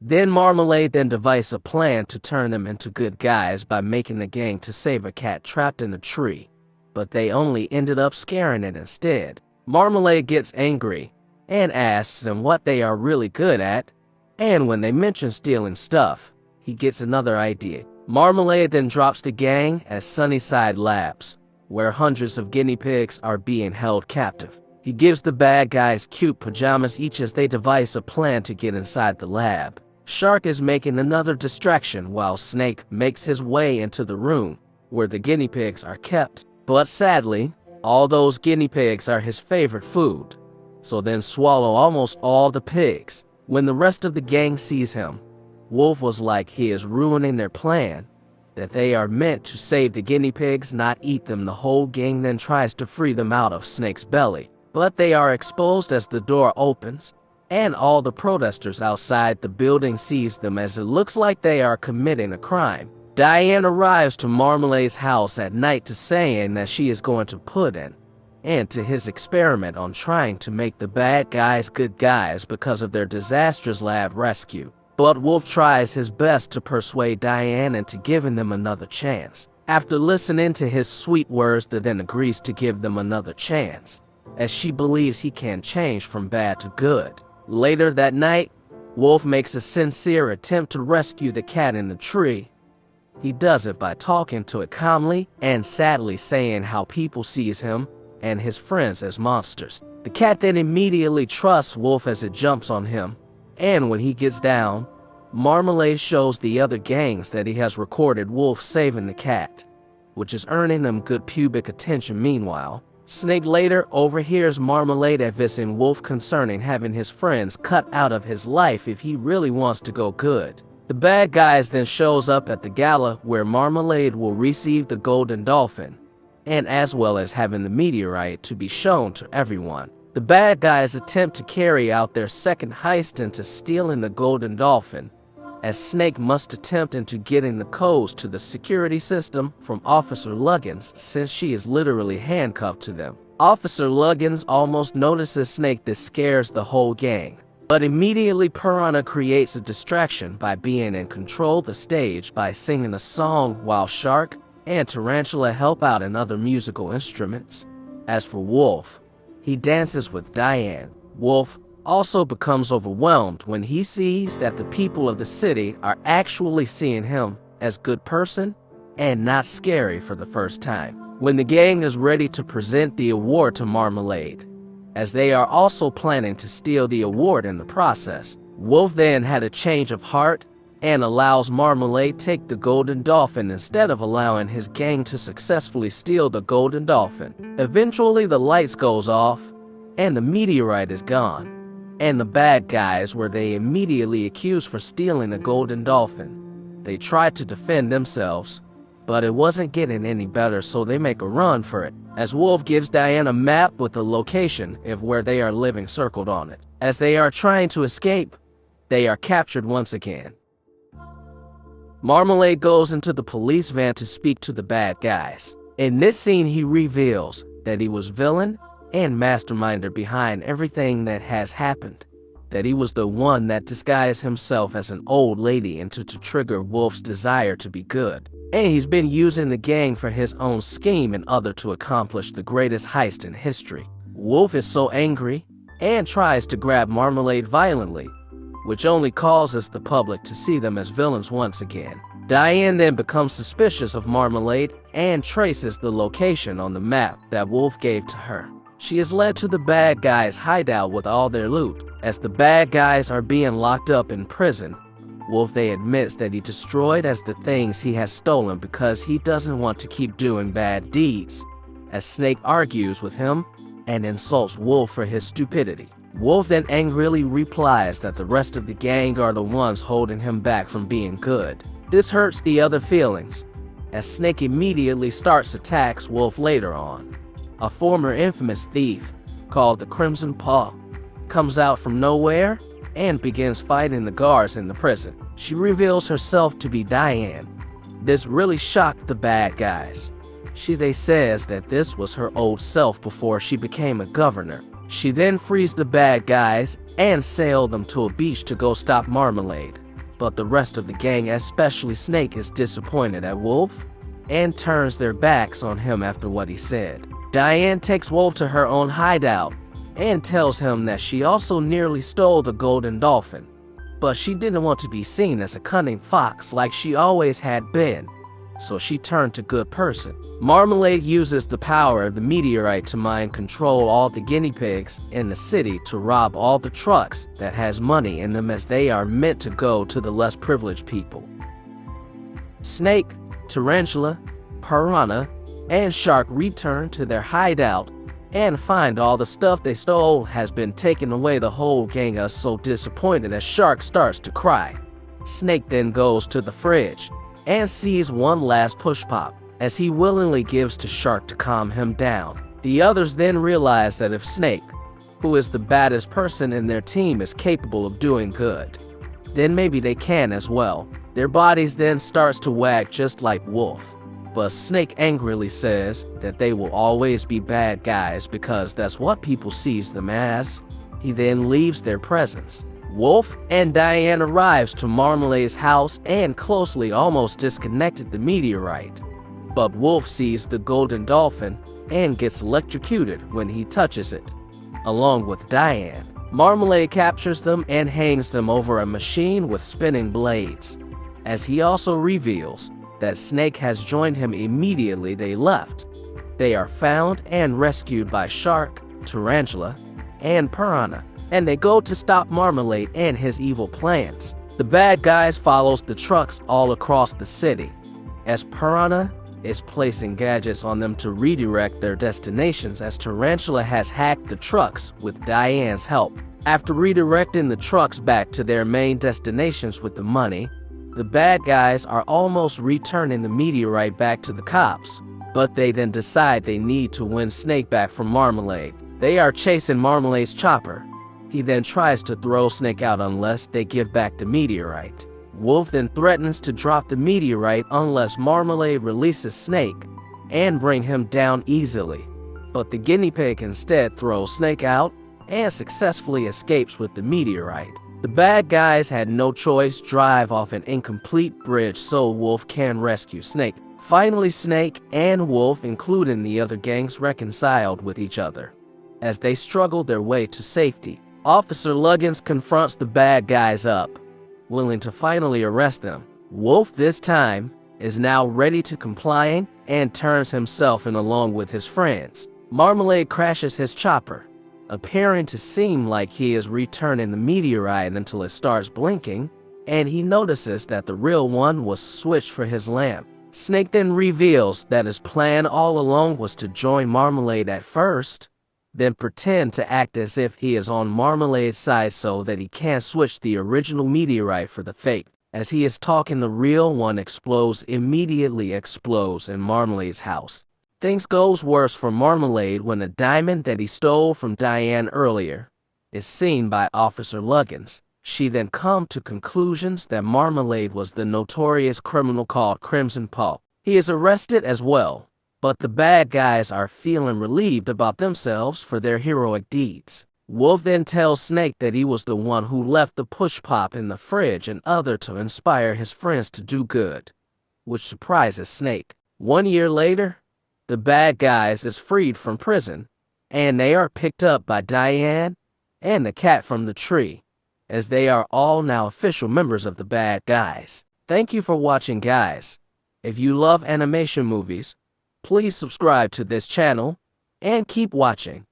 Then Marmalade then devised a plan to turn them into good guys by making the gang to save a cat trapped in a tree, but they only ended up scaring it instead. Marmalade gets angry and asks them what they are really good at, and when they mention stealing stuff, he gets another idea. Marmalade then drops the gang at Sunnyside Labs, where hundreds of guinea pigs are being held captive. He gives the bad guys cute pajamas each as they devise a plan to get inside the lab. Shark is making another distraction while Snake makes his way into the room where the guinea pigs are kept. But sadly, all those guinea pigs are his favorite food, so then swallow almost all the pigs. When the rest of the gang sees him, Wolf was like he is ruining their plan, that they are meant to save the guinea pigs, not eat them. The whole gang then tries to free them out of Snake's belly, but they are exposed as the door opens, and all the protesters outside the building sees them as it looks like they are committing a crime. Diane arrives to Marmalade's house at night to saying that she is going to put an end to his experiment on trying to make the bad guys good guys because of their disastrous lab rescue. But Wolf tries his best to persuade Diane into giving them another chance. After listening to his sweet words, that then agrees to give them another chance, as she believes he can change from bad to good. Later that night, Wolf makes a sincere attempt to rescue the cat in the tree. He does it by talking to it calmly and sadly saying how people sees him and his friends as monsters. The cat then immediately trusts Wolf as it jumps on him, and when he gets down, Marmalade shows the other gangs that he has recorded Wolf saving the cat, which is earning them good public attention. Meanwhile, Snake later overhears Marmalade advising Wolf concerning having his friends cut out of his life if he really wants to go good. The bad guys then shows up at the gala where Marmalade will receive the golden dolphin, and as well as having the meteorite to be shown to everyone. The bad guys attempt to carry out their second heist into stealing the golden dolphin, as Snake must attempt into getting the codes to the security system from Officer Luggins, since she is literally handcuffed to them. Officer Luggins almost notices Snake. This scares the whole gang, but immediately Piranha creates a distraction by being in control of the stage by singing a song, while Shark and Tarantula help out in other musical instruments. As for Wolf, he dances with Diane. Wolf also becomes overwhelmed when he sees that the people of the city are actually seeing him as good person and not scary for the first time. When the gang is ready to present the award to Marmalade, as they are also planning to steal the award in the process, Wolf then had a change of heart and allows Marmalade take the golden dolphin instead of allowing his gang to successfully steal the golden dolphin. Eventually the lights goes off and the meteorite is gone, and the bad guys were they immediately accused for stealing the golden dolphin. They tried to defend themselves, but it wasn't getting any better, so they make a run for it, as Wolf gives Diane a map with the location of where they are living circled on it. As they are trying to escape, they are captured once again. Marmalade goes into the police van to speak to the bad guys. In this scene, he reveals that he was villain and masterminder behind everything that has happened, that he was the one that disguised himself as an old lady to trigger Wolf's desire to be good, and he's been using the gang for his own scheme and other to accomplish the greatest heist in history. Wolf is so angry and tries to grab Marmalade violently, which only causes the public to see them as villains once again. Diane then becomes suspicious of Marmalade and traces the location on the map that Wolf gave to her. She is led to the bad guys' hideout with all their loot. As the bad guys are being locked up in prison, Wolf they admits that he destroyed as the things he has stolen because he doesn't want to keep doing bad deeds, as Snake argues with him and insults Wolf for his stupidity. Wolf then angrily replies that the rest of the gang are the ones holding him back from being good. This hurts the other feelings, as Snake immediately starts attacks Wolf later on. A former infamous thief called the Crimson Paw comes out from nowhere and begins fighting the guards in the prison. She reveals herself to be Diane. This really shocked the bad guys. They says that this was her old self before she became a governor. She then frees the bad guys and sailed them to a beach to go stop Marmalade. But the rest of the gang, especially Snake, is disappointed at Wolf and turns their backs on him after what he said. Diane takes Wolf to her own hideout and tells him that she also nearly stole the golden dolphin, but she didn't want to be seen as a cunning fox like she always had been, so she turned to good person. Marmalade uses the power of the meteorite to mind control all the guinea pigs in the city to rob all the trucks that has money in them, as they are meant to go to the less privileged people. Snake, Tarantula, Piranha, and Shark return to their hideout and find all the stuff they stole has been taken away. The whole gang is so disappointed as Shark starts to cry. Snake then goes to the fridge and sees one last push pop, as he willingly gives to Shark to calm him down. The others then realize that if Snake, who is the baddest person in their team, is capable of doing good, then maybe they can as well. Their bodies then starts to wag just like Wolf, but Snake angrily says that they will always be bad guys because that's what people sees them as. He then leaves their presence. Wolf and Diane arrives to Marmalade's house and closely almost disconnected the meteorite. But Wolf sees the golden dolphin and gets electrocuted when he touches it, along with Diane. Marmalade captures them and hangs them over a machine with spinning blades, as he also reveals that Snake has joined him immediately they left. They are found and rescued by Shark, Tarantula, and Piranha, and they go to stop Marmalade and his evil plans. The bad guys follows the trucks all across the city, as Piranha is placing gadgets on them to redirect their destinations, as Tarantula has hacked the trucks with Diane's help. After redirecting the trucks back to their main destinations with the money, the bad guys are almost returning the meteorite back to the cops, but they then decide they need to win Snake back from Marmalade. They are chasing Marmalade's chopper. He then tries to throw Snake out unless they give back the meteorite. Wolf then threatens to drop the meteorite unless Marmalade releases Snake and bring him down easily. But the guinea pig instead throws Snake out and successfully escapes with the meteorite. The bad guys had no choice, drive off an incomplete bridge so Wolf can rescue Snake. Finally, Snake and Wolf, including the other gangs, reconciled with each other as they struggle their way to safety. Officer Luggins confronts the bad guys up, willing to finally arrest them. Wolf this time is now ready to comply and turns himself in along with his friends. Marmalade crashes his chopper, appearing to seem like he is returning the meteorite until it starts blinking, and he notices that the real one was switched for his lamp. Snake then reveals that his plan all along was to join Marmalade at first, then pretend to act as if he is on Marmalade's side so that he can't switch the original meteorite for the fake. As he is talking, the real one immediately explodes in Marmalade's house. Things goes worse for Marmalade when a diamond that he stole from Diane earlier is seen by Officer Luggins. She then comes to conclusions that Marmalade was the notorious criminal called Crimson Paw. He is arrested as well, but the bad guys are feeling relieved about themselves for their heroic deeds. Wolf then tells Snake that he was the one who left the push pop in the fridge and other to inspire his friends to do good, which surprises Snake. 1 year later, the bad guys is freed from prison, and they are picked up by Diane and the cat from the tree, as they are all now official members of the bad guys. Thank you for watching, guys. If you love animation movies, please subscribe to this channel and keep watching.